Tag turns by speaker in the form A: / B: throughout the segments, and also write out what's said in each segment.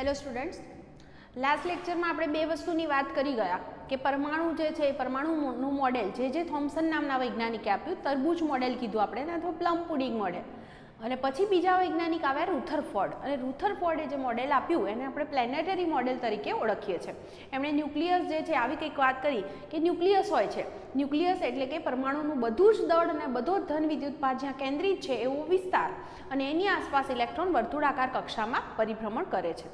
A: Hello students, last લેક્ચરમાં આપણે બે વસ્તુની વાત કરી ગયા કે પરમાણુ જે છે એ પરમાણુનું મોડેલ જે થોમ્સન નામના વૈજ્ઞાનિકે આપ્યું, તરબૂચ મોડેલ કીધું આપણે અથવા પ્લમ પુડિંગ મોડેલ. અને પછી બીજા વૈજ્ઞાનિક આવ્યા રુથરફોર્ડ, અને રુથરફોર્ડે જે મોડેલ આપ્યું એને આપણે પ્લેનેટરી મોડેલ તરીકે ઓળખીએ છીએ. એમણે ન્યુક્લિયસ જે છે આવી કંઈક વાત કરી કે ન્યુક્લિયસ હોય છે. ન્યુક્લિયસ એટલે કે પરમાણુનું બધું જ દળ અને બધો જ ધન વિદ્યુતભાર જ્યાં કેન્દ્રિત છે એવો વિસ્તાર, અને એની આસપાસ ઇલેક્ટ્રોન વર્તુળાકાર કક્ષામાં પરિભ્રમણ કરે છે.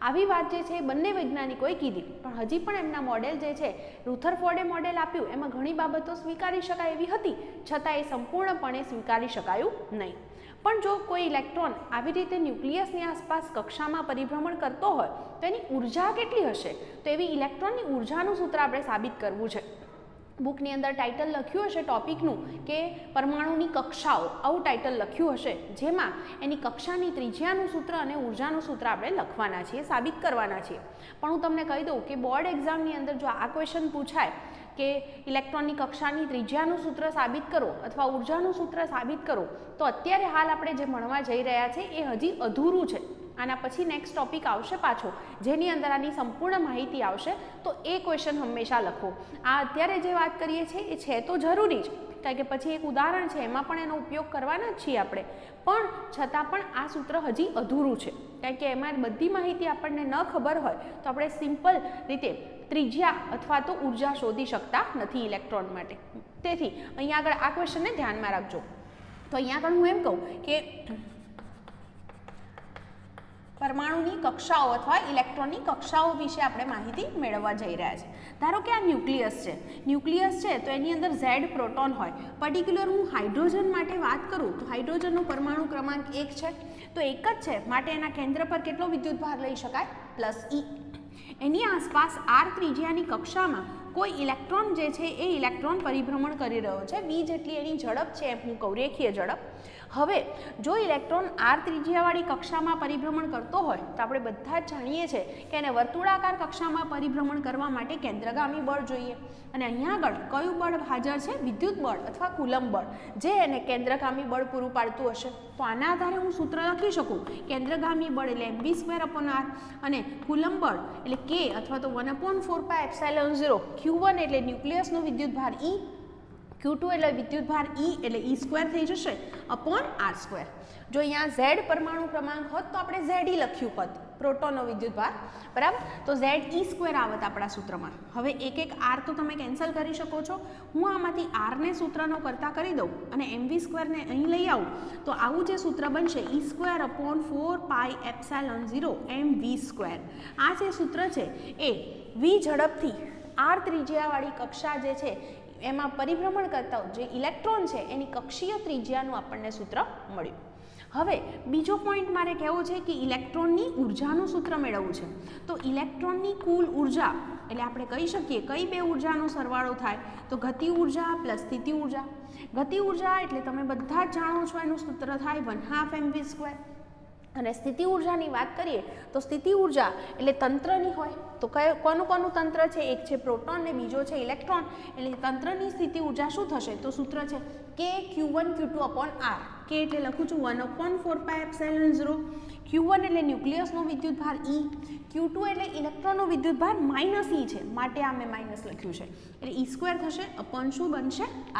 A: આવી વાત જે છે એ બંને વૈજ્ઞાનિકોએ કીધી, પણ હજી પણ એમના મોડેલ જે છે રુથરફોર્ડે મોડેલ આપ્યું એમાં ઘણી બાબતો સ્વીકારી શકાય એવી હતી, છતાં એ સંપૂર્ણપણે સ્વીકારી શકાયું નહીં. પણ જો કોઈ ઇલેક્ટ્રોન આવી રીતે ન્યુક્લિયસની આસપાસ કક્ષામાં પરિભ્રમણ કરતો હોય તો એની ઉર્જા કેટલી હશે? તો એવી ઇલેક્ટ્રોનની ઉર્જાનું સૂત્ર આપણે સાબિત કરવું છે. બુકની અંદર ટાઇટલ લખ્યું હશે ટોપિકનું કે પરમાણુની કક્ષાઓ, આવું ટાઇટલ લખ્યું હશે, જેમાં એની કક્ષાની ત્રિજ્યાનું સૂત્ર અને ઉર્જાનું સૂત્ર આપણે લખવાના છીએ, સાબિત કરવાના છીએ. પણ હું તમને કહી દઉં કે બોર્ડ એક્ઝામની અંદર જો આ ક્વેશ્ચન પૂછાય કે ઇલેક્ટ્રોનની કક્ષાની ત્રિજ્યાનું સૂત્ર સાબિત કરો અથવા ઉર્જાનું સૂત્ર સાબિત કરો, તો અત્યારે હાલ આપણે જે ભણવા જઈ રહ્યા છે એ હજી અધૂરું છે. આના પછી નેક્સ્ટ ટોપિક આવશે પાછો, જેની અંદર આની સંપૂર્ણ માહિતી આવશે, તો એ ક્વેશ્ચન હંમેશા લખો. આ અત્યારે જે વાત કરીએ છીએ એ છે તો જરૂરી જ, કારણ કે પછી એક ઉદાહરણ છે એમાં પણ એનો ઉપયોગ કરવાના જ છીએ આપણે, પણ છતાં પણ આ સૂત્ર હજી અધૂરું છે, કારણ કે એમાં બધી માહિતી આપણને ન ખબર હોય તો આપણે સિમ્પલ રીતે ત્રિજ્યા અથવા તો ઉર્જા શોધી શકતા નથી ઇલેક્ટ્રોન માટે. તેથી અહીંયા આગળ આ ક્વેશ્ચનને ધ્યાનમાં રાખજો. તો અહીંયા આગળ હું એમ કહું કે પરમાણુની કક્ષાઓ અથવા ઇલેક્ટ્રોનની કક્ષાઓ વિશે આપણે માહિતી મેળવવા જઈ રહ્યા છે. ધારો કે આ ન્યુક્લિયસ છે. ન્યુક્લિયસ છે તો એની અંદર Z પ્રોટોન હોય. પર્ટિક્યુલર હું હાઇડ્રોજન માટે વાત કરું તો હાઇડ્રોજનનો પરમાણુ ક્રમાંક 1 છે, તો 1 જ છે, માટે એના કેન્દ્ર પર કેટલો વિદ્યુતભાર લઈ શકાય? +E. એની આસપાસ R ત્રિજ્યાની કક્ષામાં કોઈ ઇલેક્ટ્રોન જે છે એ ઇલેક્ટ્રોન પરિભ્રમણ કરી રહ્યો છે. V જેટલી એની ઝડપ છે, એમ હું કહું, રેખીય ઝડપ. હવે જો ઇલેક્ટ્રોન R ત્રિજ્યાવાળી કક્ષામાં પરિભ્રમણ કરતો હોય તો આપણે બધા જ જાણીએ છીએ કે એને વર્તુળાકાર કક્ષામાં પરિભ્રમણ કરવા માટે કેન્દ્રગામી બળ જોઈએ. અને અહીંયા આગળ કયું બળ હાજર છે? વિદ્યુત બળ અથવા કુલમ્બ બળ, જે એને કેન્દ્રગામી બળ પૂરું પાડતું હશે. તો આના આધારે હું સૂત્ર લખી શકું, કેન્દ્રગામી બળ એટલે mv²/r અને કુલમ્બ બળ એટલે k અથવા તો 1/4πε0. Q1 એટલે ન્યુક્લિયસનો વિદ્યુતભાર E, Q2 એટલે વિદ્યુતભાર E એટલે E² થઈ જશે /r². જો અહીંયા Z પરમાણુ ક્રમાંક હોત તો આપણે Ze લખ્યું હોત, પ્રોટોનનો વિદ્યુતભાર, બરાબર. તો Ze² આવત આપણા સૂત્રમાં. હવે એક એક R તો તમે કેન્સલ કરી શકો છો. હું આમાંથી R ને સૂત્રનો કરતા કરી દઉં અને mv² ને અહીં લઈ આવું તો આવું જે સૂત્ર બનશે E²/4πε0 mv². આ જે સૂત્ર છે એ V ઝડપથી R ત્રિજ્યાવાળી કક્ષા જે છે એમાં પરિભ્રમણ કરતા જે ઇલેક્ટ્રોન છે એની કક્ષીય ત્રિજ્યાનું આપણને સૂત્ર મળ્યું. હવે બીજો પોઈન્ટ મારે કહેવો છે કે ઇલેક્ટ્રોનની ઉર્જાનું સૂત્ર મેળવવું છે. તો ઇલેક્ટ્રોનની કુલ ઉર્જા એટલે આપણે કહી શકીએ કઈ બે ઉર્જાનો સરવાળો થાય? તો ગતિ ઉર્જા પ્લસ સ્થિતિ ઉર્જા. ગતિ ઉર્જા એટલે તમે બધા જ જાણો છો એનું સૂત્ર થાય 1/2 mv². અને સ્થિતિ ઉર્જાની વાત કરીએ તો સ્થિતિ ઉર્જા એટલે તંત્રની હોય. તો કોનું તંત્ર છે? એક છે પ્રોટોન ને બીજો છે ઇલેક્ટ્રોન. એટલે તંત્રની સ્થિતિ ઉર્જા શું થશે? તો સૂત્ર છે k Q1 Q2/r. k એટલે લખું છું 1/4πε0. Q1 એટલે ન્યુક્લિયસનો વિદ્યુતભાર E, Q2 એટલે ઇલેક્ટ્રોનનો વિદ્યુતભાર -E છે, માટે આ મેં માઇનસ લખ્યું છે, એટલે E² થશે શું બનશે? R.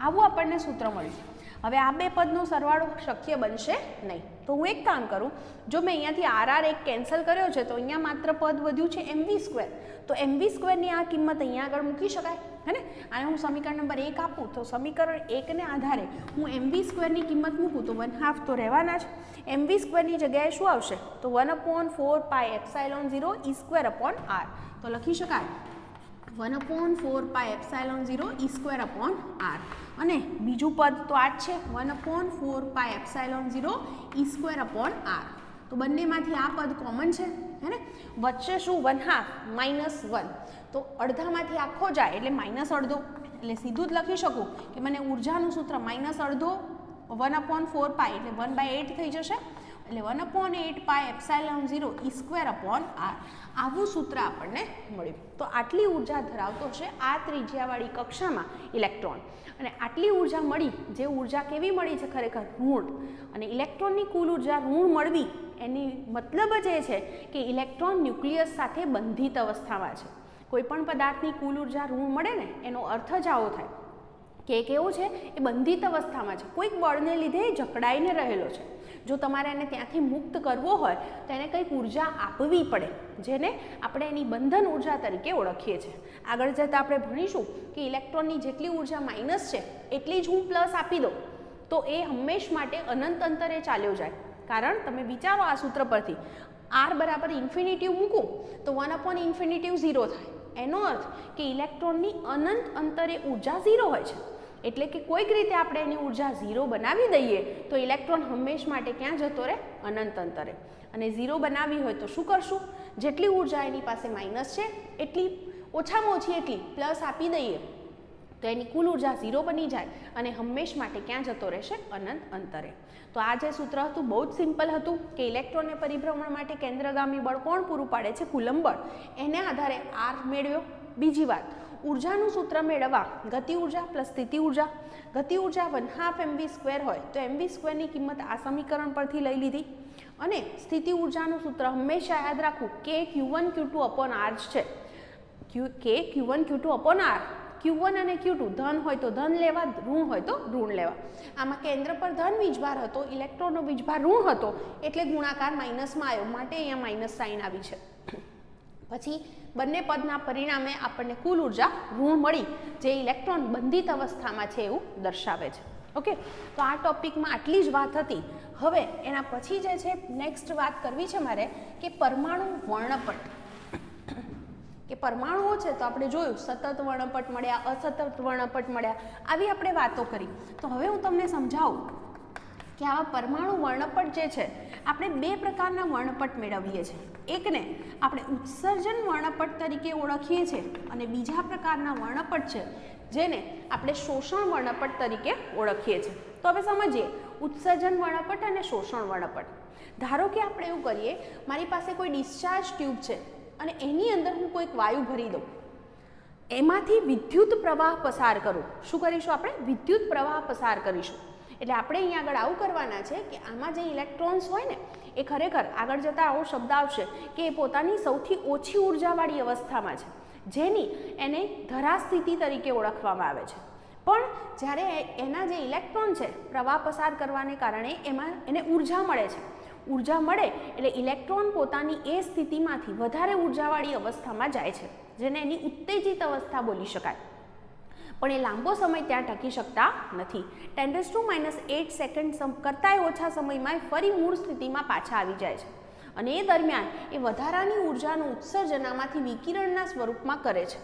A: આવું આપણને સૂત્ર મળ્યું. હવે આ બે પદનો સરવાળો શક્ય બનશે નહીં, તો હું એક કામ કરું, જો મેં અહીંયાથી RR એક કેન્સલ કર્યો છે તો અહીંયા માત્ર પદ વધ્યું છે mv². તો mv²ની આ કિંમત અહીંયા આગળ મૂકી શકાય, હે ને? અને હું સમીકરણ નંબર 1 આપું તો સમીકરણ 1 ને આધારે હું mv²ની કિંમત મૂકું તો 1/2 તો રહેવાના જ. mv²ની જગ્યાએ શું આવશે? તો 1/4πε0 E²/r. તો લખી શકાય 1/4πε0 E²/r. અને બીજું પદ તો આ જ છે 1/4πε0 E²/r. તો બંનેમાંથી આ પદ કોમન છે, હે ને? વચ્ચે શું? 1/2 -1. તો અડધામાંથી આખો જાય એટલે -અડધો. એટલે સીધું જ લખી શકું કે મને ઉર્જાનું સૂત્ર -અડધો 1/4π એટલે 1/8 થઈ જશે. એટલે 1/8πε0 E²/r. આવું સૂત્ર આપણને મળ્યું. તો આટલી ઉર્જા ધરાવતો છે આ ત્રિજ્યાવાળી કક્ષામાં ઇલેક્ટ્રોન. અને આટલી ઉર્જા મળી, જે ઉર્જા કેવી મળી છે? ખરેખર ઋણ. અને ઇલેક્ટ્રોનની કુલ ઉર્જા ઋણ મળવી એની મતલબ જ એ છે કે ઇલેક્ટ્રોન ન્યુક્લિયસ સાથે બંધિત અવસ્થામાં છે. કોઈપણ પદાર્થની કુલ ઉર્જા ઋણ મળે ને એનો અર્થ જ આવો થાય કે કેવું છે, એ બંધિત અવસ્થામાં છે, કોઈક બળને લીધે એ જકડાઈને રહેલો છે. જો તમારે એને ત્યાંથી મુક્ત કરવો હોય તો એને કંઈક ઉર્જા આપવી પડે, જેને આપણે એની બંધન ઉર્જા તરીકે ઓળખીએ છીએ. આગળ જતાં આપણે ભણીશું કે ઇલેક્ટ્રોનની જેટલી ઉર્જા માઇનસ છે એટલી જ હું પ્લસ આપી દઉં તો એ હંમેશ માટે અનંત અંતરે ચાલ્યો જાય. કારણ તમે વિચારો આ સૂત્ર પરથી r બરાબર ઇન્ફિનિટિવ મૂકું તો 1/∞ 0 થાય. એનો અર્થ કે ઇલેક્ટ્રોનની અનંત અંતરે ઉર્જા 0 હોય છે. એટલે કે કોઈક રીતે આપણે એની ઉર્જા 0 બનાવી દઈએ તો ઇલેક્ટ્રોન હંમેશ માટે ક્યાં જતો રહે? અનંત અંતરે. અને 0 બનાવી હોય તો શું કરશું? જેટલી ઉર્જા એની પાસે માઇનસ છે એટલી ઓછામાં ઓછી એટલી પ્લસ આપી દઈએ તો એની કુલ ઉર્જા 0 બની જાય અને હંમેશ માટે ક્યાં જતો રહેશે? અનંત અંતરે. તો આ જે સૂત્ર હતું બહુ જ સિમ્પલ હતું કે ઇલેક્ટ્રોનને પરિભ્રમણ માટે કેન્દ્રગામી બળ કોણ પૂરું પાડે છે? કુલંબ બળ. એને આધારે r મેળવ્યો. બીજી વાત, ઉર્જાનું સૂત્ર મેળવવા ગતિ ઉર્જા પ્લસ સ્થિતિ ઉર્જા. ગતિ ઉર્જા 1/2 mv² હોય તો mv² ની કિંમત આ સમીકરણ પરથી લઈ લીધી. અને સ્થિતિ ઉર્જાનું સૂત્ર હંમેશા યાદ રાખવું કે Q1 Q2/r છે. કે Q1 Q2/r. Q1 અને Q2 ધન હોય તો ધન લેવા, ઋણ હોય તો ઋણ લેવા. આમાં કેન્દ્ર પર ધન વીજભાર હતો, ઇલેક્ટ્રોનનો વીજભાર ઋણ હતો એટલે ગુણાકાર માઇનસમાં આવ્યો, માટે અહીંયા માઇનસ સાઇન આવી છે. પછી બંને પદના પરિણામે આપણને કુલ ઉર્જા ઋણ મળી, જે ઇલેક્ટ્રોન બંધિત અવસ્થામાં છે એવું દર્શાવે છે. ઓકે, તો આ ટોપિકમાં આટલી જ વાત હતી. હવે એના પછી જે છે નેક્સ્ટ વાત કરવી છે મારે કે પરમાણુ વર્ણપટ. કે પરમાણુઓ છે તો આપણે જોયું સતત વર્ણપટ મળ્યા, અસતત વર્ણપટ મળ્યા, આવી આપણે વાતો કરી. તો હવે હું તમને સમજાવું કે આવા પરમાણુ વર્ણપટ જે છે આપણે બે પ્રકારના વર્ણપટ મેળવીએ છીએ. એકને આપણે ઉત્સર્જન વર્ણપટ તરીકે ઓળખીએ છીએ અને બીજા પ્રકારના વર્ણપટ છે જેને આપણે શોષણ વર્ણપટ તરીકે ઓળખીએ છીએ. તો હવે સમજીએ ઉત્સર્જન વર્ણપટ અને શોષણ વર્ણપટ. ધારો કે આપણે એવું કરીએ, મારી પાસે કોઈ ડિસ્ચાર્જ ટ્યુબ છે અને એની અંદર હું કોઈક વાયુ ભરી દઉં, એમાંથી વિદ્યુત પ્રવાહ પસાર કરું. શું કરીશું આપણે? વિદ્યુત પ્રવાહ પસાર કરીશું. એટલે આપણે અહીંયા આગળ આવું કરવાના છે કે આમાં જે ઇલેક્ટ્રોન્સ હોય ને એ ખરેખર આગળ જતાં આવો શબ્દ આવશે કે એ પોતાની સૌથી ઓછી ઉર્જાવાળી અવસ્થામાં છે, જેની એને ધરા સ્થિતિ તરીકે ઓળખવામાં આવે છે. પણ જ્યારે એના જે ઇલેક્ટ્રોન છે પ્રવાહ પસાર કરવાને કારણે એમાં એને ઉર્જા મળે છે. ઉર્જા મળે એટલે ઇલેક્ટ્રોન પોતાની એ સ્થિતિમાંથી વધારે ઉર્જાવાળી અવસ્થામાં જાય છે, જેને એની ઉત્તેજિત અવસ્થા બોલી શકાય. પણ એ લાંબો સમય ત્યાં ટકી શકતા નથી. 10⁻⁸ સેકન્ડ કરતાંય ઓછા સમયમાં ફરી મૂળ સ્થિતિમાં પાછા આવી જાય છે. અને એ દરમિયાન એ વધારાની ઉર્જાનું ઉત્સર્જન આમાંથી વિકિરણના સ્વરૂપમાં કરે છે.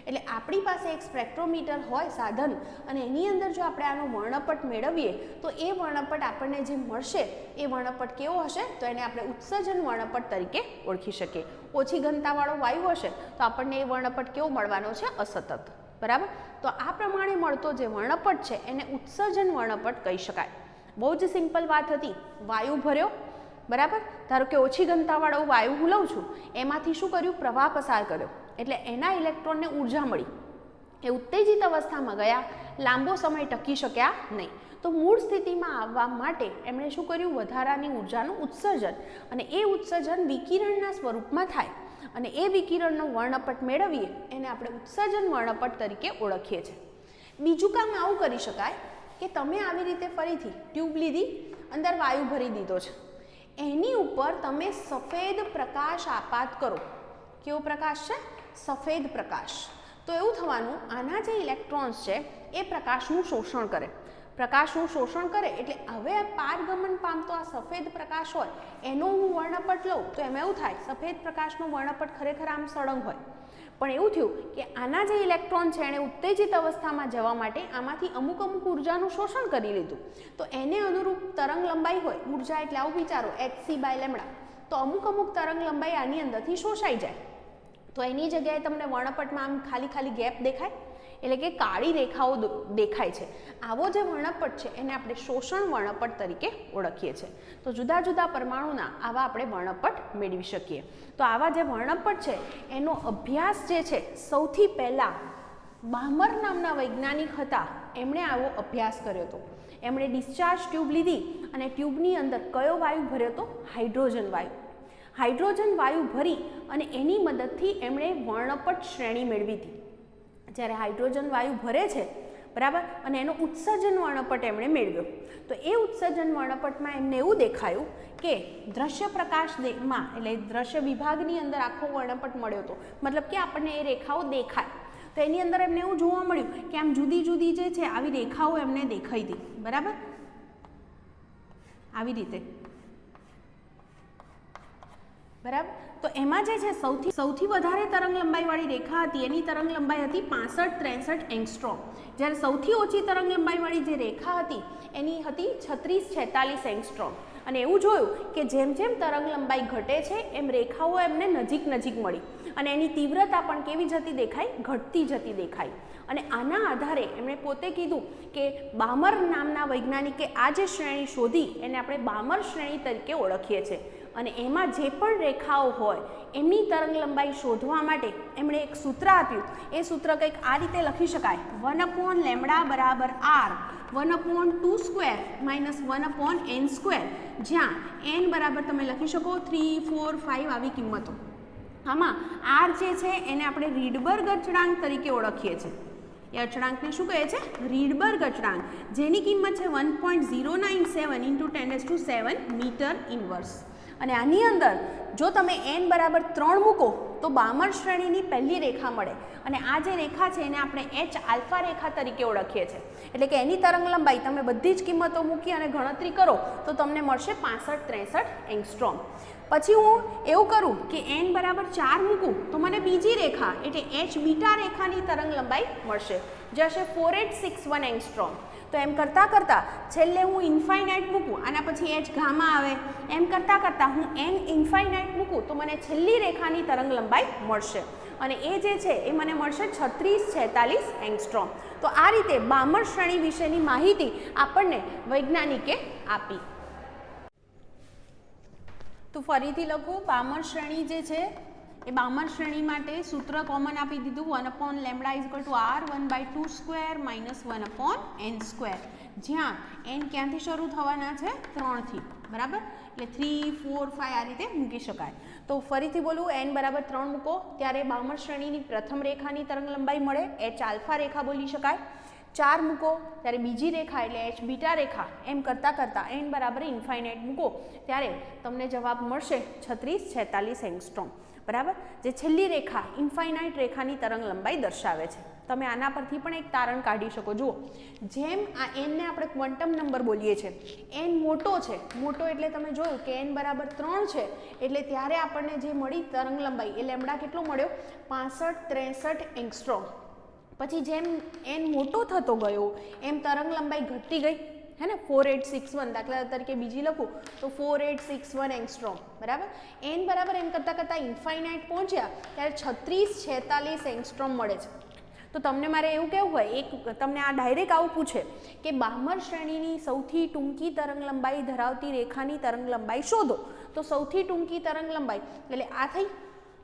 A: એટલે આપણી પાસે એક સ્પેક્ટ્રોમીટર હોય સાધન, અને એની અંદર જો આપણે આનો વર્ણપટ મેળવીએ તો એ વર્ણપટ આપણને જે મળશે એ વર્ણપટ કેવો હશે? તો એને આપણે ઉત્સર્જન વર્ણપટ તરીકે ઓળખી શકીએ. ઓછી ઘનતાવાળો વાયુ હશે તો આપણને એ વર્ણપટ કેવો મળવાનો છે? અસતત. બરાબર. તો આ પ્રમાણે મળતો જે વર્ણપટ છે એને ઉત્સર્જન વર્ણપટ કહી શકાય. બહુ જ સિમ્પલ વાત હતી. વાયુ ભર્યો, બરાબર. ધારો કે ઓછી ઘનતાવાળો વાયુ હું લઉં છું, એમાંથી શું કર્યું? પ્રવાહ પસાર કર્યો, એટલે એના ઇલેક્ટ્રોનને ઉર્જા મળી. એ ઉત્તેજિત અવસ્થામાં ગયા, લાંબો સમય ટકી શક્યા નહીં. તો મૂળ સ્થિતિમાં આવવા માટે એમણે શું કર્યું? વધારાની ઉર્જાનું ઉત્સર્જન, અને એ ઉત્સર્જન વિકિરણના સ્વરૂપમાં થાય અને એ વિકિરણનો વર્ણપટ મેળવીએ એને આપણે ઉત્સર્જન વર્ણપટ તરીકે ઓળખીએ છીએ. બીજું કામ આવું કરી શકાય કે તમે આવી રીતે ફરીથી ટ્યુબ લીધી, અંદર વાયુ ભરી દીધો છે, એની ઉપર તમે સફેદ પ્રકાશ આપાત કરો. કેવો પ્રકાશ છે? સફેદ પ્રકાશ. તો એવું થવાનું, આના જે ઇલેક્ટ્રોન્સ છે એ પ્રકાશનું શોષણ કરે. પ્રકાશનું શોષણ કરે એટલે હવે પારગમન પામતો આ સફેદ પ્રકાશ હોય એનો હું વર્ણપટ લઉં તો એમાં એવું થાય, સફેદ પ્રકાશનો વર્ણપટ ખરેખર આમ સળંગ હોય, પણ એવું થયું કે આના જે ઇલેક્ટ્રોન છે એણે ઉત્તેજિત અવસ્થામાં જવા માટે આમાંથી અમુક ઉર્જાનું શોષણ કરી લીધું. તો એને અનુરૂપ તરંગ લંબાઈ હોય, ઉર્જા એટલે આવું વિચારો hc/λ, તો અમુક તરંગ લંબાઈ આની અંદરથી શોષાઈ જાય. તો એની જગ્યાએ તમને વર્ણપટમાં આમ ખાલી ગેપ દેખાય, એટલે કે કાળી રેખાઓ દેખાય છે. આવો જે વર્ણપટ છે એને આપણે શોષણ વર્ણપટ તરીકે ઓળખીએ છીએ. તો જુદા જુદા પરમાણુના આવા આપણે વર્ણપટ મેળવી શકીએ. તો આવા જે વર્ણપટ છે એનો અભ્યાસ જે છે સૌથી પહેલાં બામર નામના વૈજ્ઞાનિક હતા, એમણે આવો અભ્યાસ કર્યો હતો. એમણે ડિસ્ચાર્જ ટ્યુબ લીધી અને ટ્યુબની અંદર કયો વાયુ ભર્યો હતો? હાઇડ્રોજન વાયુ. હાઇડ્રોજન વાયુ ભરી અને એની મદદથી એમણે વર્ણપટ શ્રેણી મેળવી હતી. જ્યારે હાઇડ્રોજન વાયુ ભરે છે બરાબર અને એનો ઉત્સર્જન વર્ણપટ એમણે મેળવ્યો, તો એ ઉત્સર્જન વર્ણપટમાં એમને એવું દેખાયું કે દ્રશ્ય પ્રકાશમાં એટલે દ્રશ્ય વિભાગની અંદર આખો વર્ણપટ મળ્યો હતો, મતલબ કે આપણને એ રેખાઓ દેખાય. તો એની અંદર એમને એવું જોવા મળ્યું કે આમ જુદી જુદી જે છે આવી રેખાઓ એમને દેખાઈ હતી, બરાબર આવી રીતે, બરાબર. તો એમાં જે છે સૌથી વધારે તરંગ લંબાઈવાળી રેખા હતી એની તરંગ લંબાઈ હતી 65-63 એંગસ્ટ્રોમ, જ્યારે સૌથી ઓછી તરંગ લંબાઈવાળી જે રેખા હતી એની હતી 36-46 એંગસ્ટ્રોમ. અને એવું જોયું કે જેમ જેમ તરંગ લંબાઈ ઘટે છે એમ રેખાઓ એમને નજીક નજીક મળી અને એની તીવ્રતા પણ કેવી જતી દેખાય? ઘટતી જતી દેખાય. અને આના આધારે એમણે પોતે કીધું કે બામર નામના વૈજ્ઞાનિકે આ જે શ્રેણી શોધી એને આપણે બામર શ્રેણી તરીકે ઓળખીએ છીએ. અને એમાં જે પણ રેખાઓ હોય એમની તરંગ લંબાઈ શોધવા માટે એમણે એક સૂત્ર આપ્યું. એ સૂત્ર કંઈક આ રીતે લખી શકાય: 1/λ બરાબર r 1/2² માઇનસ 1/n², જ્યાં n બરાબર તમે લખી શકો 3, 4, 5 આવી કિંમતો. આમાં r જે છે એને આપણે રીડબર્ગ અચળાંક તરીકે ઓળખીએ છીએ. એ અચળાંકને શું કહે છે? રીડબર્ગ અચળાંક, જેની કિંમત છે 1.097 × 10⁷ મીટર ઇન્વર્સ. અને આની અંદર જો તમે n બરાબર 3 મૂકો તો બામર શ્રેણીની પહેલી રેખા મળે અને આ જે રેખા છે એને આપણે H આલ્ફા રેખા તરીકે ઓળખીએ છીએ. એટલે કે એની તરંગ લંબાઈ તમે બધી જ કિંમતો મૂકી અને ગણતરી કરો તો તમને મળશે 65-63 એંગસ્ટ્રોમ. પછી હું એવું કરું કે n બરાબર 4 મૂકું તો મને બીજી રેખા એટલે H બીટા રેખાની તરંગ લંબાઈ મળશે, જે હશે 4861 એંગસ્ટ્રોમ. તો એમ કરતાં કરતાં છેલ્લે હું ઇન્ફાઇનાઇટ મૂકું, આના પછી H ગામા આવે, એમ કરતાં કરતાં હું n ઇન્ફાઇનાઇટ મૂકું તો મને છેલ્લી રેખાની તરંગ લંબાઈ મળશે અને એ જે છે એ મને મળશે 36-46 એંગસ્ટ્રોમ. તો આ રીતે બામર શ્રેણી વિશેની માહિતી આપણને વૈજ્ઞાનિકે આપી. તો ફરીથી લખો, બામર શ્રેણી જે છે એ બામર શ્રેણી માટે સૂત્ર કોમન આપી દીધું: 1/λ = r 1/2² માઇનસ 1/n², જ્યાં n ક્યાંથી શરૂ થવાના છે? 3 થી, બરાબર. એટલે 3, 4, 5 આ રીતે મૂકી શકાય. તો ફરીથી બોલું, n બરાબર 3 મૂકો ત્યારે બામર શ્રેણીની પ્રથમ રેખાની તરંગ લંબાઈ મળે, H આલ્ફા રેખા બોલી શકાય. 4 મૂકો ત્યારે બીજી રેખા એટલે H બીટા રેખા. એમ કરતાં કરતાં n બરાબર ઇન્ફાઇનાઇટ મૂકો ત્યારે તમને જવાબ મળશે 36-46 એંગસ્ટ્રોમ, બરાબર. જે છેલ્લી રેખા ઇન્ફાઇનાઇટ રેખાની તરંગ લંબાઈ દર્શાવે છે. તમે આના પરથી પણ એક તારણ કાઢી શકો. જુઓ, જેમ આ n ને આપણે ક્વોન્ટમ નંબર બોલીએ છીએ, n મોટો છે, મોટો એટલે તમે જોયું કે n બરાબર 3 છે એટલે ત્યારે આપણને જે મળી તરંગ લંબાઈ એ લેમ્ડા કેટલો મળ્યો? 65-63 એંગસ્ટ્રોમ. પછી જેમ n મોટો થતો ગયો એમ તરંગ લંબાઈ ઘટતી ગઈ, હે ને? 4861 દાખલા તરીકે બીજી લખું તો 4861 એંગસ્ટ્રોમ, બરાબર. n બરાબર એમ કરતાં કરતાં ઇન્ફાઇનાઇટ પહોંચ્યા ત્યારે 36-46 એંગસ્ટ્રોમ મળે છે. તો તમને મારે એવું કહેવું હોય, એક તમને આ ડાયરેક્ટ આવું પૂછે કે બામર શ્રેણીની સૌથી ટૂંકી તરંગ લંબાઈ ધરાવતી રેખાની તરંગ લંબાઈ શોધો, તો સૌથી ટૂંકી તરંગ લંબાઈ એટલે આ થઈ.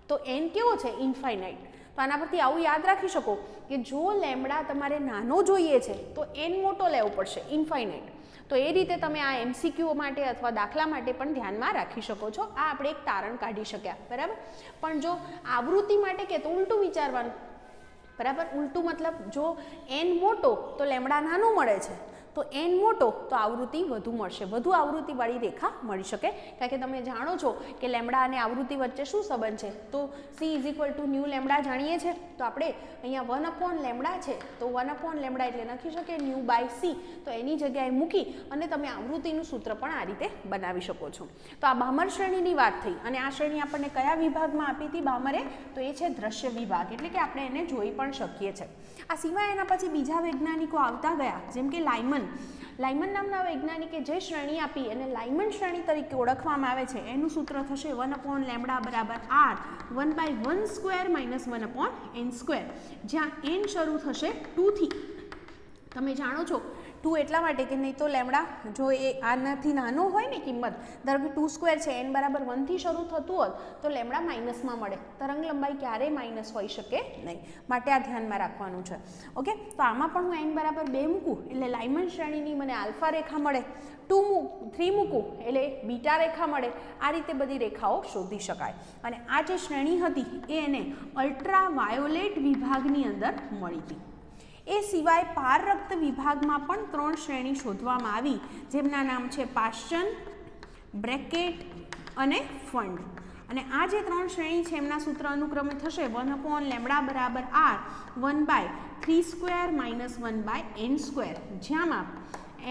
A: તો n કેવો છે? ઇન્ફાઇનાઇટ. તો આના પરથી આવું યાદ રાખી શકો કે જો લેમ્ડા તમારે નાનો જોઈએ છે તો n મોટો લેવો પડશે, ઇન્ફાઇનાઇટ. તો એ રીતે તમે આ MCQ માટે અથવા દાખલા માટે પણ ધ્યાનમાં રાખી શકો છો. આ આપણે એક તારણ કાઢી શક્યા, બરાબર. પણ જો આવૃત્તિ માટે કે તો ઉલટું વિચારવાનું, બરાબર. ઉલટું મતલબ જો n મોટો તો લેમ્ડા નાનો મળે છે, તો n મોટો તો આવૃત્તિ વધુ મળશે, વધુ આવૃત્તિવાળી રેખા મળી શકે. કારણ કે તમે જાણો છો કે લેમ્ડા અને આવૃત્તિ વચ્ચે શું સંબંધ છે? તો c = ન્યુ લેમ્ડા જાણીએ છીએ. તો આપણે અહીંયા 1/λ છે તો 1/λ એટલે લખી શકીએ ν/c. તો એની જગ્યાએ મૂકી અને તમે આવૃત્તિનું સૂત્ર પણ આ રીતે બનાવી શકો છો. તો આ બામર શ્રેણીની વાત થઈ અને આ શ્રેણી આપણને કયા વિભાગમાં આપી હતી બામરે? તો એ છે દ્રશ્ય વિભાગ, એટલે કે આપણે એને જોઈ પણ શકીએ છીએ. આ સિવાય એના પછી બીજા વૈજ્ઞાનિકો આવતા ગયા, જેમ કે લાયમન નામના વૈજ્ઞાનિકે જે શ્રેણી આપી એને લાયમન શ્રેણી તરીકે ઓળખવામાં આવે છે. એનું સૂત્ર થશે 1/λ બરાબર r 1/1² માઇનસ 1/n², જ્યાં n શરૂ થશે 2 થી. તમે જાણો છો 2 એટલા માટે કે નહીં તો લેમડા જો એ આનાથી નાનો હોય ને કિંમત, ધારો કે 2 સ્ક્વેર છે n બરાબર 1 થી શરૂ થતું હોત તો લેમડા માઇનસમાં મળે, તરંગ લંબાઈ ક્યારેય માઇનસ હોઈ શકે નહીં, માટે આ ધ્યાનમાં રાખવાનું છે. ઓકે, તો આમાં પણ હું n બરાબર 2 મૂકું એટલે લાઇમન શ્રેણીની મને આલ્ફા રેખા મળે, 3 મૂકું એટલે બીટા રેખા મળે. આ રીતે બધી રેખાઓ શોધી શકાય. અને આ જે શ્રેણી હતી એ એને અલ્ટ્રા વાયોલેટ વિભાગની અંદર મળી હતી. એ સિવાય પારરક્ત વિભાગમાં પણ 3 શ્રેણી શોધવામાં આવી, જેમના નામ છે પાશ્ચન, બ્રેકેટ અને ફંડ. અને આ જે 3 શ્રેણી છે એમના સૂત્ર અનુક્રમે થશે 1/λ બરાબર r 1/3² - 1/n², જ્યાંમાં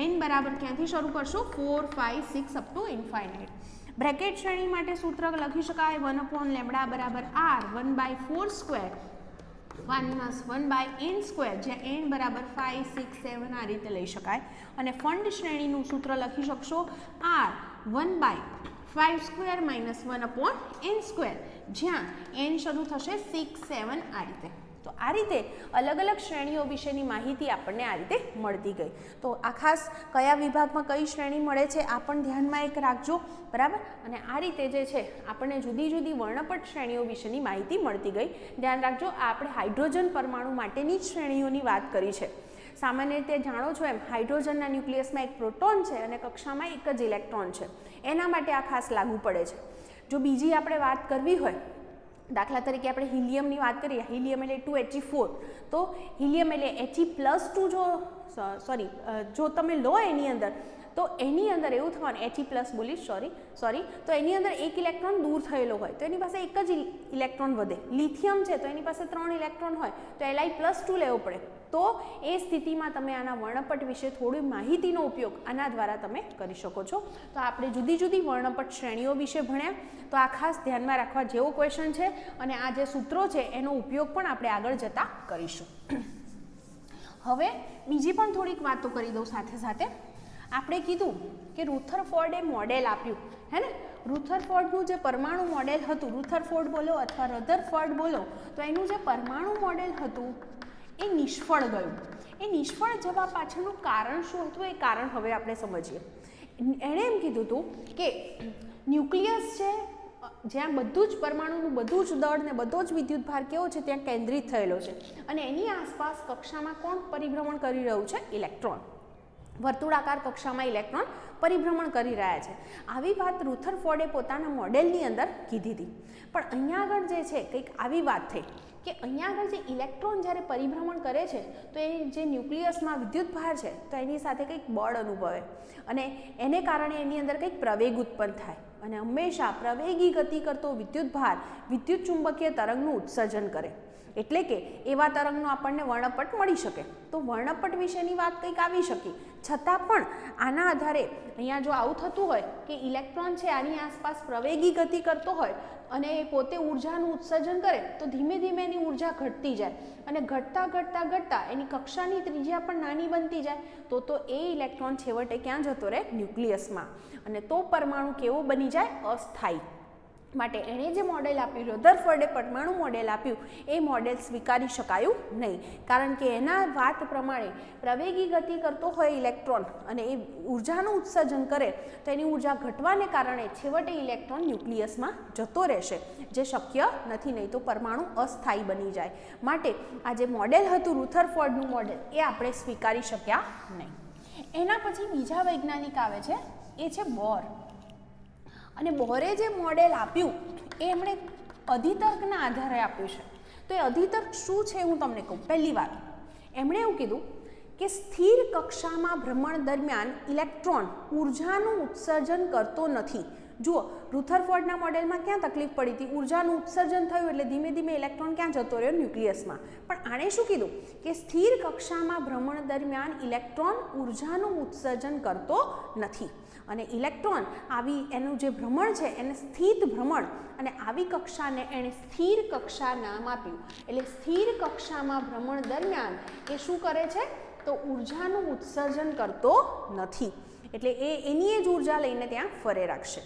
A: n બરાબર ક્યાંથી શરૂ કરશું 4, 5, 6 અપ ટુ ઇન્ફાઇનાઇટ. બ્રેકેટ શ્રેણી માટે સૂત્ર લખી શકાય 1/λ બરાબર r 1/4² - 1/n², જ્યાં n બરાબર 5, 6, 7 આ રીતે લઈ શકાય. અને ફંડ શ્રેણીનું સૂત્ર લખી શકશો r 1/5² - 1/n², જ્યાં n શરૂ થશે 6, 7 આ રીતે. તો આ રીતે અલગ અલગ શ્રેણીઓ વિશેની માહિતી આપણને આ રીતે મળતી ગઈ. તો આ ખાસ કયા વિભાગમાં કઈ શ્રેણી મળે છે આ પણ ધ્યાનમાં એક રાખજો, બરાબર. અને આ રીતે જે છે આપણને જુદી જુદી વર્ણપટ શ્રેણીઓ વિશેની માહિતી મળતી ગઈ. ધ્યાન રાખજો, આ આપણે હાઇડ્રોજન પરમાણુ માટેની જ શ્રેણીઓની વાત કરી છે. સામાન્ય રીતે જાણો છો એમ હાઇડ્રોજનના ન્યુક્લિયસમાં એક પ્રોટોન છે અને કક્ષામાં એક જ ઇલેક્ટ્રોન છે, એના માટે આ ખાસ લાગુ પડે છે. જો બીજી આપણે વાત કરવી હોય, દાખલા તરીકે આપણે હિલિયમની વાત કરીએ, હિલિયમ એટલે 2He4, તો હિલિયમ એટલે He+2 જો તમે લો એની અંદર, તો એની અંદર એવું થવાનું He+ બોલીશ સોરી તો એની અંદર એક ઇલેક્ટ્રોન દૂર થયેલો હોય તો એની પાસે એક જ ઇલેક્ટ્રોન વધે. લિથિયમ છે તો એની પાસે 3 ઇલેક્ટ્રોન હોય તો Li+2 લેવો પડે. તો એ સ્થિતિમાં તમે આના વર્ણપટ વિશે થોડી માહિતીનો ઉપયોગ આના દ્વારા તમે કરી શકો છો. તો આપણે જુદી જુદી વર્ણપટ શ્રેણીઓ વિશે ભણ્યા, તો આ ખાસ ધ્યાનમાં રાખવા જેવો ક્વેશ્ચન છે. અને આ જે સૂત્રો છે એનો ઉપયોગ પણ આપણે આગળ જતા કરીશું. હવે બીજી પણ થોડીક વાતો કરી દઉં સાથે સાથે. આપણે કીધું કે રુથરફોર્ડે મોડેલ આપ્યું, હે ને. રુથરફોર્ડનું જે પરમાણુ મોડેલ હતું, રુથરફોર્ડ બોલો અથવા રધરફોર્ડ બોલો, તો એનું જે પરમાણુ મોડેલ હતું એ નિષ્ફળ ગયું. એ નિષ્ફળ જવા પાછળનું કારણ શું હતું એ કારણ હવે આપણે સમજીએ. એણે એમ કીધું હતું કે ન્યુક્લિયસ છે જ્યાં બધું જ પરમાણુનું બધું જ દળ ને બધો જ વિદ્યુતભાર કેવો છે ત્યાં કેન્દ્રિત થયેલો છે, અને એની આસપાસ કક્ષામાં કોણ પરિભ્રમણ કરી રહ્યું છે? ઇલેક્ટ્રોન. વર્તુળાકાર કક્ષામાં ઇલેક્ટ્રોન પરિભ્રમણ કરી રહ્યા છે. આવી વાત રુથરફોર્ડે પોતાના મોડેલની અંદર કીધી હતી. પણ અહીંયા આગળ જે છે કંઈક આવી વાત થઈ કે અહીંયા આગળ જે ઇલેક્ટ્રોન જ્યારે પરિભ્રમણ કરે છે તો એ જે ન્યુક્લિયસમાં વિદ્યુતભાર છે તો એની સાથે કંઈક બળ અનુભવે અને એને કારણે એની અંદર કંઈક પ્રવેગ ઉત્પન્ન થાય. અને હંમેશા પ્રવેગી ગતિ કરતો વિદ્યુતભાર વિદ્યુત ચુંબકીય તરંગનું ઉત્સર્જન કરે, એટલે કે એવા તરંગનો આપણને વર્ણપટ મળી શકે. તો વર્ણપટ વિશેની વાત કંઈક આવી શકી. છતાં પણ આના આધારે અહીંયા જો આવું થતું હોય કે ઇલેક્ટ્રોન છે આની આસપાસ પ્રવેગી ગતિ કરતો હોય અને એ પોતે ઉર્જાનું ઉત્સર્જન કરે તો ધીમે ધીમે એની ઉર્જા ઘટતી જાય અને ઘટતા એની કક્ષાની ત્રિજ્યા પણ નાની બનતી જાય. તો એ ઇલેક્ટ્રોન છેવટે ક્યાં જતો રહે? ન્યુક્લિયસમાં. અને તો પરમાણુ કેવો બની જાય? અસ્થાયી. માટે એણે જે મોડેલ આપ્યું, રધરફોર્ડે પરમાણુ મોડેલ આપ્યું, એ મોડેલ સ્વીકારી શકાયું નહીં. કારણ કે એના વાત પ્રમાણે પ્રવેગી ગતિ કરતો હોય ઇલેક્ટ્રોન અને એ ઉર્જાનું ઉત્સર્જન કરે તો એની ઉર્જા ઘટવાને કારણે છેવટે ઇલેક્ટ્રોન ન્યુક્લિયસમાં જતો રહેશે, જે શક્ય નથી. નહીં તો પરમાણુ અસ્થાયી બની જાય. માટે આ જે મોડેલ હતું રુથરફોર્ડનું મોડેલ એ આપણે સ્વીકારી શક્યા નહીં. એના પછી બીજા વૈજ્ઞાનિક આવે છે, એ છે બોર. અને બોરે જે મોડેલ આપ્યું એ એમણે અધિતર્કના આધારે આપ્યું છે. તો એ અધિતર્ક શું છે હું તમને કહું. પહેલી વાત એમણે એવું કીધું કે સ્થિર કક્ષામાં ભ્રમણ દરમિયાન ઇલેક્ટ્રોન ઉર્જાનું ઉત્સર્જન કરતો નથી. જુઓ, રુથરફોર્ડના મોડેલમાં ક્યાં તકલીફ પડી હતી? ઉર્જાનું ઉત્સર્જન થયું એટલે ધીમે ધીમે ઇલેક્ટ્રોન ક્યાં જતો રહ્યો? ન્યુક્લિયસમાં. પણ આણે શું કીધું કે સ્થિર કક્ષામાં ભ્રમણ દરમિયાન ઇલેક્ટ્રોન ઉર્જાનું ઉત્સર્જન કરતો નથી. અને ઇલેક્ટ્રોન આવી એનું જે ભ્રમણ છે એને સ્થિત ભ્રમણ, અને આવી કક્ષાને એણે સ્થિર કક્ષા નામ આપ્યું. એટલે સ્થિર કક્ષામાં ભ્રમણ દરમિયાન એ શું કરે છે? તો ઉર્જાનું ઉત્સર્જન કરતો નથી. એટલે એ એની જ ઉર્જા લઈને ત્યાં ફરે રાખશે.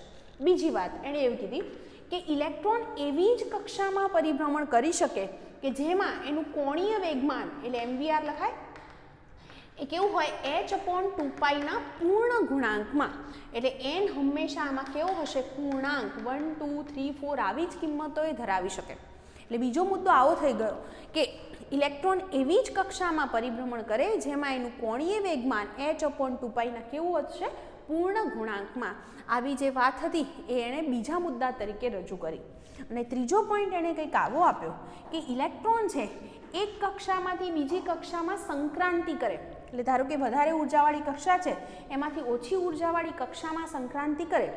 A: બીજી વાત એણે એવું કીધી કે ઇલેક્ટ્રોન એવી જ કક્ષામાં પરિભ્રમણ કરી શકે કે જેમાં એનું કોણીય વેગમાન એટલે mvr લખાય, એ કેવું હોય h/2π ના પૂર્ણ ગુણાંકમાં, એટલે n હંમેશા આમાં કેવો હશે પૂર્ણાંક 1 2 3 4 આવી જ કિંમતો એ ધરાવી શકે. એટલે બીજો મુદ્દો આવો થઈ ગયો કે ઇલેક્ટ્રોન એવી જ કક્ષામાં પરિભ્રમણ કરે જેમાં એનું કોણીય વેગમાન h/2π ના કેવું હશે પૂર્ણ ગુણાંકમાં. આવી જે વાત હતી એ એણે બીજા મુદ્દા તરીકે રજૂ કરી. અને ત્રીજો પોઈન્ટ એણે કંઈક આવો આપ્યો કે ઇલેક્ટ્રોન છે એક કક્ષામાંથી બીજી કક્ષામાં સંક્રાંતિ કરે. એટલે ધારો કે વધારે ઉર્જાવાળી કક્ષા છે એમાંથી ઓછી ઉર્જાવાળી કક્ષામાં સંક્રાંતિ કરે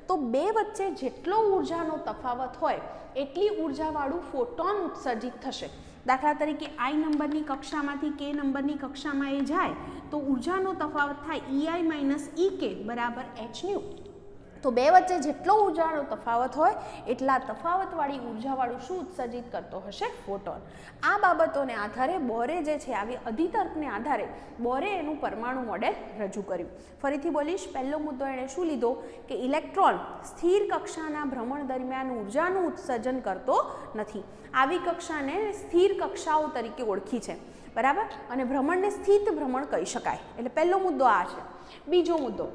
A: તો બે વચ્ચે જેટલો ઉર્જાનો તફાવત હોય એટલી ઉર્જાવાળું ફોટોન ઉત્સર્જિત થશે. દાખલા તરીકે I નંબરની કક્ષામાંથી K નંબરની કક્ષામાં એ જાય તો ઉર્જાનો તફાવત થાય EI - EK બરાબર hν. તો બે વચ્ચે જેટલો ઉર્જાનો તફાવત હોય એટલા તફાવતવાળી ઉર્જાવાળું શું ઉત્સર્જિત કરતો હશે ફોટોન. આ બાબતોને આધારે બોરે જે છે આવી અધિતર્કને આધારે બોરે એનું પરમાણુ મોડેલ રજૂ કર્યું. ફરીથી બોલીશ, પહેલો મુદ્દો એણે શું લીધો કે ઇલેક્ટ્રોન સ્થિર કક્ષાના ભ્રમણ દરમિયાન ઉર્જાનું ઉત્સર્જન કરતો નથી. આવી કક્ષાને સ્થિર કક્ષાઓ તરીકે ઓળખી છે, બરાબર, અને ભ્રમણને સ્થિત ભ્રમણ કહી શકાય. એટલે પહેલો મુદ્દો આ છે. બીજો મુદ્દો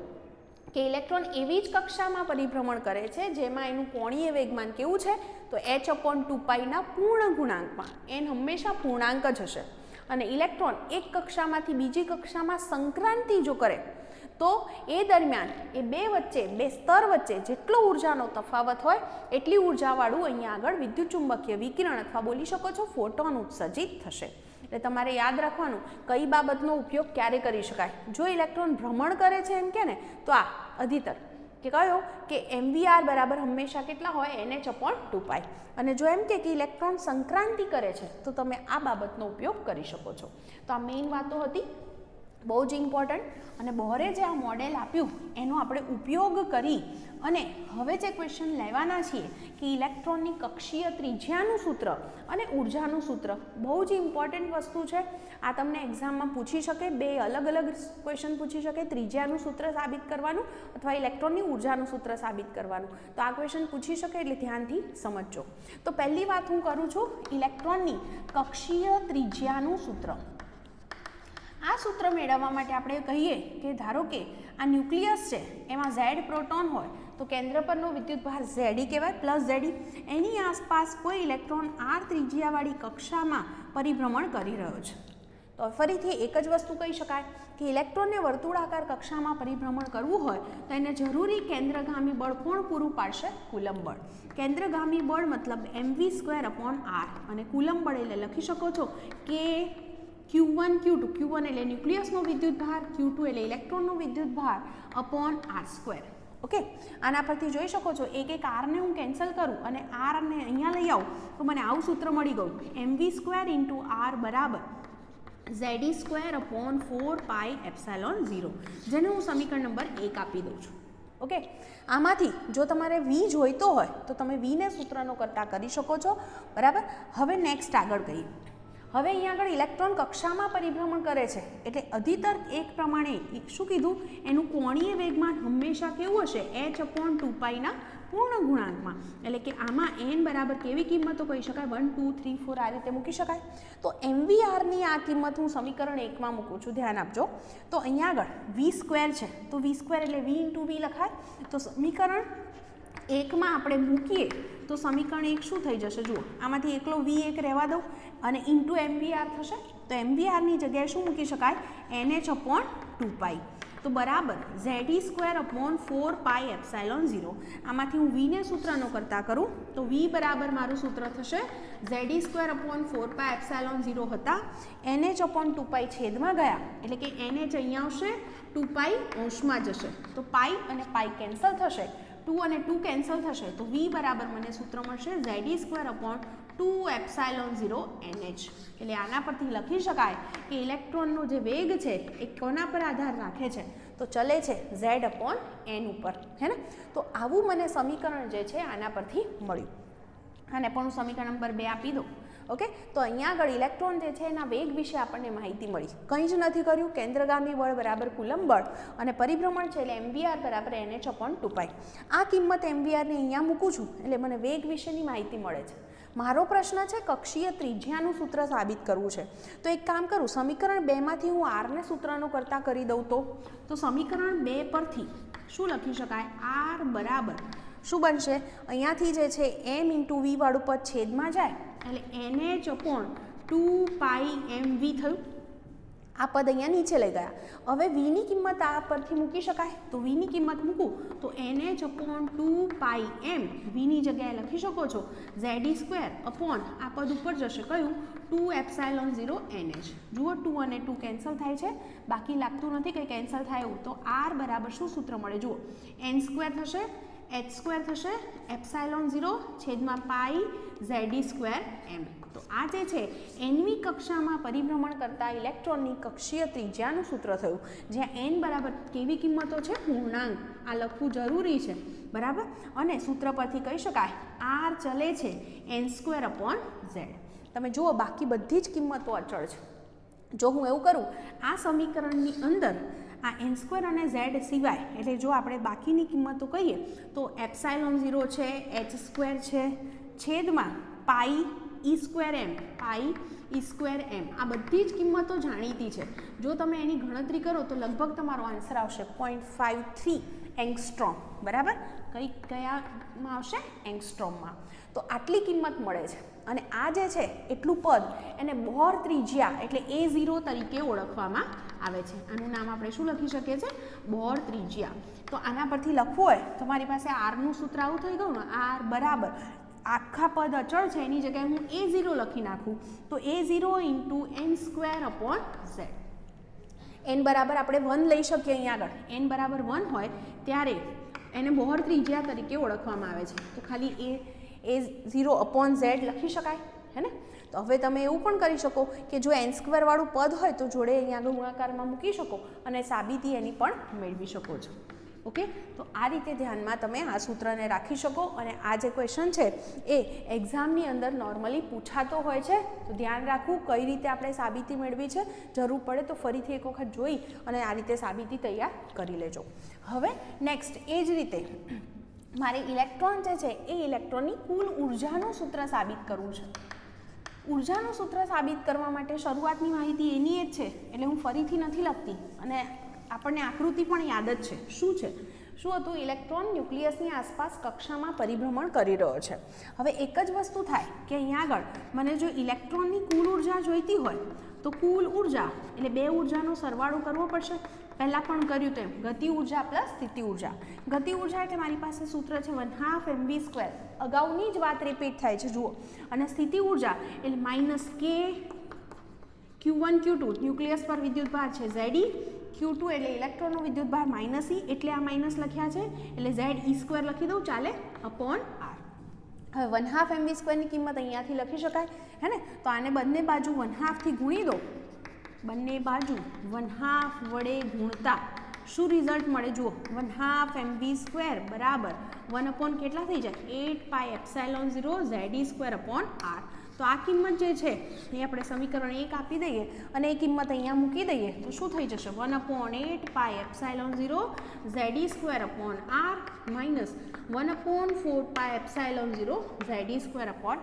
A: કે ઇલેક્ટ્રોન એવી જ કક્ષામાં પરિભ્રમણ કરે છે જેમાં એનું કોણીય વેગમાન કેવું છે તો h/2π ના પૂર્ણ ગુણાંકમાં. n હંમેશા પૂર્ણાંક જ હશે. અને ઇલેક્ટ્રોન એક કક્ષામાંથી બીજી કક્ષામાં સંક્રાંતિ જો કરે તો એ દરમિયાન એ બે સ્તર વચ્ચે જેટલો ઉર્જાનો તફાવત હોય એટલી ઉર્જાવાળું અહીંયા આગળ વિદ્યુતચુંબકીય વિકિરણ અથવા બોલી શકો છો ફોટોન ઉત્સર્જિત થશે. એટલે તમારે યાદ રાખવાનું કઈ બાબતનો ઉપયોગ ક્યારે કરી શકાય. જો ઇલેક્ટ્રોન ભ્રમણ કરે છે એમ કે ને તો આ અધિતર કે કયો કે MVR બરાબર હંમેશા કેટલા હોય NH/2π. અને જો એમ કે ઇલેક્ટ્રોન સંક્રાંતિ કરે છે તો તમે આ બાબતનો ઉપયોગ કરી શકો છો. તો આ મેઇન વાતો હતી, બહુ જ ઇમ્પોર્ટન્ટ. અને બોરે જે આ મોડેલ આપ્યું એનો આપણે ઉપયોગ કરી અને હવે જે ક્વેશ્ચન લેવાના છીએ કે ઇલેક્ટ્રોનની કક્ષીય ત્રિજ્યાનું સૂત્ર અને ઉર્જાનું સૂત્ર બહુ જ ઇમ્પોર્ટન્ટ વસ્તુ છે. આ તમને એક્ઝામમાં પૂછી શકે, બે અલગ અલગ ક્વેશ્ચન પૂછી શકે, ત્રિજ્યાનું સૂત્ર સાબિત કરવાનું અથવા ઇલેક્ટ્રોનની ઉર્જાનું સૂત્ર સાબિત કરવાનું. તો આ ક્વેશ્ચન પૂછી શકે એટલે ધ્યાનથી સમજજો. તો પહેલી વાત હું કરું છું ઇલેક્ટ્રોનની કક્ષીય ત્રિજ્યાનું સૂત્ર. આ સૂત્ર મેળવવા માટે આપણે કહીએ કે ધારો કે આ ન્યુક્લિયસ છે એમાં Z પ્રોટોન હોય તો કેન્દ્ર પરનો વિદ્યુતભાર Ze કહેવાય +Ze. એની આસપાસ કોઈ ઇલેક્ટ્રોન R ત્રિજ્યાવાળી કક્ષામાં પરિભ્રમણ કરી રહ્યો છે. તો ફરીથી એક જ વસ્તુ કહી શકાય કે ઇલેક્ટ્રોનને વર્તુળાકાર કક્ષામાં પરિભ્રમણ કરવું હોય તો એને જરૂરી કેન્દ્રગામી બળ કોણ પૂરું પાડશે? કુલંબ બળ. કેન્દ્રગામી બળ મતલબ mv²/r અને કુલંબ બળ એટલે લખી શકો છો કે Q1 Q2. Q1 એટલે ન્યુક્લિયસનો વિદ્યુતભાર, Q2 એટલે ઇલેક્ટ્રોનનો વિદ્યુતભાર /r². ઓકે, આના પરથી જોઈ શકો છો એક આરને હું કેન્સલ કરું અને આરને અહીંયા લઈ આવું તો મને આવું સૂત્ર મળી ગયું mv² × r બરાબર Ze²/4πε0, જેને હું સમીકરણ નંબર 1 આપી દઉં છું. ઓકે, આમાંથી જો તમારે v જોઈતો હોય તો તમે vને સૂત્રનો કરતા કરી શકો છો, બરાબર. હવે નેક્સ્ટ આગળ કહીએ. હવે અહીંયા આગળ ઇલેક્ટ્રોન કક્ષામાં પરિભ્રમણ કરે છે એટલે અધિતર્ક એક પ્રમાણે શું કીધું એનું કોણીય વેગમાન હંમેશા કેવું હશે h/2π ના પૂર્ણ ગુણાંકમાં. એટલે કે આમાં n બરાબર કેવી કિંમતો કહી શકાય 1 2 3 4 આ રીતે મૂકી શકાય. તો MVRની આ કિંમત હું સમીકરણ 1માં મૂકું છું, ધ્યાન આપજો. તો અહીંયા આગળ v² છે તો v² એટલે v × v લખાય. તો સમીકરણ 1માં આપણે મૂકીએ તો સમીકરણ 1 શું થઈ જશે જુઓ, આમાંથી એકલો v1 રહેવા દઉં અને ઇન્ટુ MVR થશે. તો MVRની જગ્યાએ શું મૂકી શકાય NH/2π. તો બરાબર Ze²/4πε0. આમાંથી હું vને સૂત્રનો કરતા કરું તો v બરાબર મારું સૂત્ર થશે Ze²/4πε0 હતા NH/2π છેદમાં ગયા એટલે કે NH અહીંયા આવશે, 2π અંશમાં જશે તો પાઈ અને પાઈ કેન્સલ થશે, 2 અને 2 કેન્સલ થશે તો v બરાબર મને સૂત્ર મળશે Ze²/2ε0 NH. એટલે આના પરથી લખી શકાય કે ઇલેક્ટ્રોનનો જે વેગ છે એ કોના પર આધાર રાખે છે તો ચલે છે Z/n ઉપર, હે ને. તો આવું મને સમીકરણ જે છે આના પરથી મળ્યું. આને પણ હું સમીકરણ નંબર 2 આપી દઉં. ઓકે, તો અહીંયા આગળ ઇલેક્ટ્રોન જે છે એના વેગ વિશે આપણને માહિતી મળી. કંઈ જ નથી કર્યું, કેન્દ્રગામી બળ બરાબર કુલંબ બળ અને પરિભ્રમણ છે એટલે MVR બરાબર NH/2π. આ કિંમત MVRને અહીંયા મૂકું છું એટલે મને વેગ વિશેની માહિતી મળે છે. મારો પ્રશ્ન છે કક્ષીય ત્રિજ્યાનું સૂત્ર સાબિત કરવું છે. તો એક કામ કરું, સમીકરણ 2 માંથી હું આરને સૂત્રનો કરતા કરી દઉં તો સમીકરણ 2 પરથી શું લખી શકાય? આર બરાબર શું બનશે? અહીંયાથી જે છે એમ ઇન્ટુ વી વાળું પદ છેદમાં જાય એટલે NH અપોન 2πmv થયું. આ પદ અહીંયા નીચે લઈ ગયા. હવે વીની કિંમત આ પરથી મૂકી શકાય, તો વીની કિંમત મૂકું તો NH અપોન 2πm વીની જગ્યાએ લખી શકો છો Z² અપોન આ પદ ઉપર જશે કયું? 2ε0 NH. જુઓ 2 અને 2 કેન્સલ થાય છે, બાકી લાગતું નથી કંઈ કેન્સલ થાય એવું. તો આર બરાબર શું સૂત્ર મળે? જુઓ n² થશે, h² થશે, ε0 છેદમાં પાઈ Z² m. તો આ જે છે nમી કક્ષામાં પરિભ્રમણ કરતા ઇલેક્ટ્રોનની કક્ષીય ત્રિજ્યાનું સૂત્ર થયું, જ્યાં n બરાબર કેવી કિંમતો છે? પૂર્ણાંક. આ લખવું જરૂરી છે, બરાબર. અને સૂત્ર પરથી કહી શકાય r ચલે છે n² અપોન z. તમે જુઓ બાકી બધી જ કિંમતો અચળ છે. જો હું એવું કરું, આ સમીકરણની અંદર આ n² અને z સિવાય, એટલે જો આપણે બાકીની કિંમતો કહીએ તો ε0 છે, h² છે, છેદમાં પાઈ e²m, પાઈ e²m, આ બધી જ કિંમતો જાણીતી છે. જો તમે એની ગણતરી કરો તો લગભગ તમારો આન્સર આવશે 0.53 એંગસ્ટ્રોમ, બરાબર. કયામાં આવશે? એંગસ્ટ્રોમમાં. તો આટલી કિંમત મળે છે. અને આ જે છે એટલું પદ એને બોર ત્રિજ્યા એટલે A0 તરીકે ઓળખવામાં આવે છે. આનું નામ આપણે શું લખી શકીએ છીએ? બોર ત્રિજ્યા. તો આના પરથી લખવું હોય તો મારી પાસે આરનું સૂત્ર આવું થઈ ગયું ને, આર બરાબર આખા પદ અચળ છે એની જગ્યાએ હું A0 લખી નાખું તો A0 into n² upon z. n બરાબર આપણે 1 લઈ શકીએ. અહીંયા આગળ n બરાબર 1 હોય ત્યારે એને બોર ત્રિજ્યા તરીકે ઓળખવામાં આવે છે. તો ખાલી A0 અપોન z લખી શકાય, હે ને? તો હવે તમે એવું પણ કરી શકો કે જો n² વાળું પદ હોય તો જોડે અહીંયા આગળ ગુણાકારમાં મૂકી શકો અને સાબિતી એની પણ મેળવી શકો છો. ઓકે, તો આ રીતે ધ્યાનમાં તમે આ સૂત્રને રાખી શકો. અને આ જે ક્વેશ્ચન છે એ એક્ઝામની અંદર નોર્મલી પૂછાતો હોય છે, તો ધ્યાન રાખવું કઈ રીતે આપણે સાબિતી મેળવી છે. જરૂર પડે તો ફરીથી એક વખત જોઈ અને આ રીતે સાબિતી તૈયાર કરી લેજો. હવે નેક્સ્ટ એ જ રીતે મારે ઇલેક્ટ્રોન જે છે એ ઇલેક્ટ્રોનની કુલ ઉર્જાનું સૂત્ર સાબિત કરવું છે. ઉર્જાનું સૂત્ર સાબિત કરવા માટે શરૂઆતની માહિતી એની જ છે, એટલે હું ફરીથી નથી લખતી અને આપણને આકૃતિ પણ યાદ જ છે. શું છે? શું હતું? ઇલેક્ટ્રોન ન્યુક્લિયસની આસપાસ કક્ષામાં પરિભ્રમણ કરી રહ્યો છે. હવે એક જ વસ્તુ થાય કે અહીંયા આગળ મને જો ઇલેક્ટ્રોનની કુલ ઉર્જા જોઈતી હોય તો કુલ ઉર્જા એટલે બે ઉર્જાનો સરવાળો કરવો પડશે. પહેલાં પણ કર્યું તેમ ગતિ ઉર્જા પ્લસ સ્થિતિ ઉર્જા. ગતિ ઉર્જા એટલે મારી પાસે સૂત્ર છે 1/2 mv². અગાઉની જ વાત રિપીટ થાય છે, જુઓ. અને સ્થિતિ ઉર્જા એટલે -k q1 q2 ન્યુક્લિયસ પર વિદ્યુતભાર છે Ze, q2 એટલે ઇલેક્ટ્રોનનો વિદ્યુતભાર -e એટલે આ માઇનસ લખ્યા છે એટલે Ze² લખી દઉં, ચાલે, અપોન r. હવે 1/2 mv² ની કિંમત અહીંયાથી લખી શકાય, હે ને? તો આને બંને બાજુ 1/2 થી ગુણી દો. બંને બાજુ 1/2 વડે ગુણતા શું રિઝલ્ટ મળે? જુઓ 1/2 mv² બરાબર 1 અપોન કેટલા થઈ જાય? 8πε0 Ze² અપોન r. તો આ કિંમત જે છે એ આપણે સમીકરણ 1 આપી દઈએ અને એ કિંમત અહીંયા મૂકી દઈએ તો શું થઈ જશે? 1/8πε0 Ze² upon r minus 1/4πε0 Ze² upon r.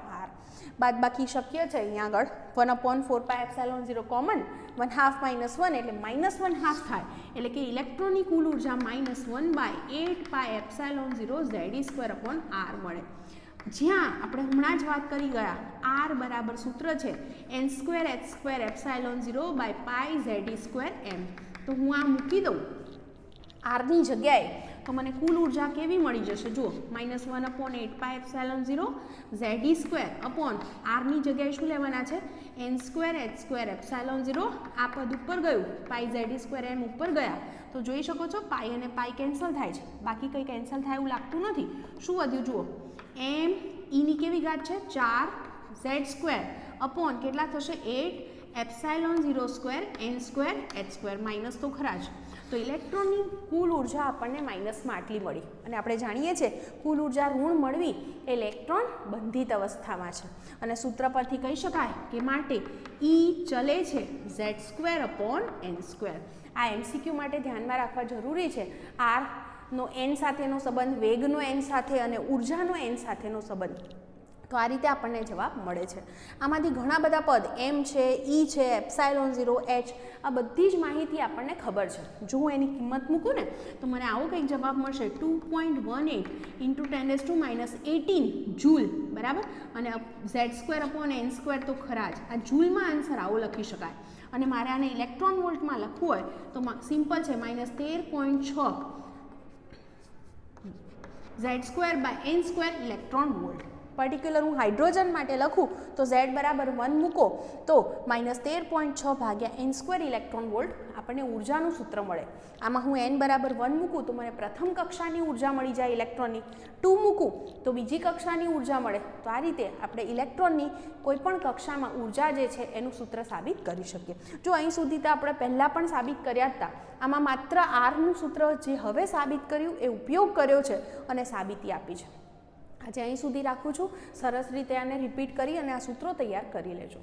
A: બાદબાકી શક્ય છે. અહીંયા આગળ 1/4πε0 કોમન, 1/2 - 1 એટલે -1/2 થાય, એટલે કે ઇલેક્ટ્રોનની કુલ ઉર્જા -1/8πε0 Ze² અપોન r મળે. જ્યાં આપણે હમણાં જ વાત કરી ગયા r બરાબર સૂત્ર છે n² h² ε0 by pi Ze² m. તો હું આ મૂકી દઉં આરની જગ્યાએ તો મને કુલ ઉર્જા કેવી મળી જશે? જુઓ -1/8πε0 Ze² અપોન આરની જગ્યાએ શું લેવાના છે? n² h² ε0. આ પદ ઉપર ગયું, પાઈ Ze² m ઉપર ગયા તો જોઈ શકો છો પાઈ અને પાઈ કેન્સલ થાય છે, બાકી કંઈ કેન્સલ થાય એવું લાગતું નથી. શું વધ્યું? જુઓ m ની કેવી ઘાત છે? 4 Z² અપોન કેટલા થશે? 8ε0² n² h² માઇનસ તો ખરા જ. તો ઇલેક્ટ્રોનની કુલ ઉર્જા આપણને માઇનસમાં આટલી મળી અને આપણે જાણીએ છીએ કુલ ઉર્જા ઋણ મળવી ઇલેક્ટ્રોન બંધિત અવસ્થામાં છે અને સૂત્ર પરથી કહી શકાય કે માટે E ચલે છે Z² અપોન n². આ MCQ માટે ધ્યાનમાં રાખવા જરૂરી છે. r નો n સાથેનો સંબંધ, વેગનો n સાથે અને ઉર્જાનો n સાથેનો સંબંધ. તો આ રીતે આપણને જવાબ મળે છે. આમાંથી ઘણા બધા પદ એમ છે, ઈ છે, એપ્સાઇલોન 0, એચ, આ બધી જ માહિતી આપણને ખબર છે. જો હું એની કિંમત મૂકું ને તો મને આવો કંઈક જવાબ મળશે 2.18 × 10⁻18 જૂલ, બરાબર. અને z²/n² તો ખરા જ, આ જૂલમાં આન્સર આવો લખી શકાય. અને મારે આને ઇલેક્ટ્રોન વોલ્ટમાં લખવું હોય તો સિમ્પલ છે -13.6 z²/n² ઇલેક્ટ્રોન વોલ્ટ. પર્ટિક્યુલર હું હાઇડ્રોજન માટે લખું તો z બરાબર 1 મૂકો તો -13.6 / n² ઇલેક્ટ્રોન વોલ્ટ આપણને ઉર્જાનું સૂત્ર મળે. આમાં હું n બરાબર 1 મૂકું તો મને પ્રથમ કક્ષાની ઉર્જા મળી જાય ઇલેક્ટ્રોનની, 2 મૂકું તો બીજી કક્ષાની ઉર્જા મળે. તો આ રીતે આપણે ઇલેક્ટ્રોનની કોઈપણ કક્ષામાં ઉર્જા જે છે એનું સૂત્ર સાબિત કરી શકીએ. જો અહીં સુધી તો આપણે પહેલાં પણ સાબિત કર્યા હતા, આમાં માત્ર આરનું સૂત્ર જે હવે સાબિત કર્યું એ ઉપયોગ કર્યો છે અને સાબિતી આપી છે. આજે અહીં સુધી રાખું છું. સરસ રીતે આને રિપીટ કરી અને આ સૂત્રો તૈયાર કરી લેજો.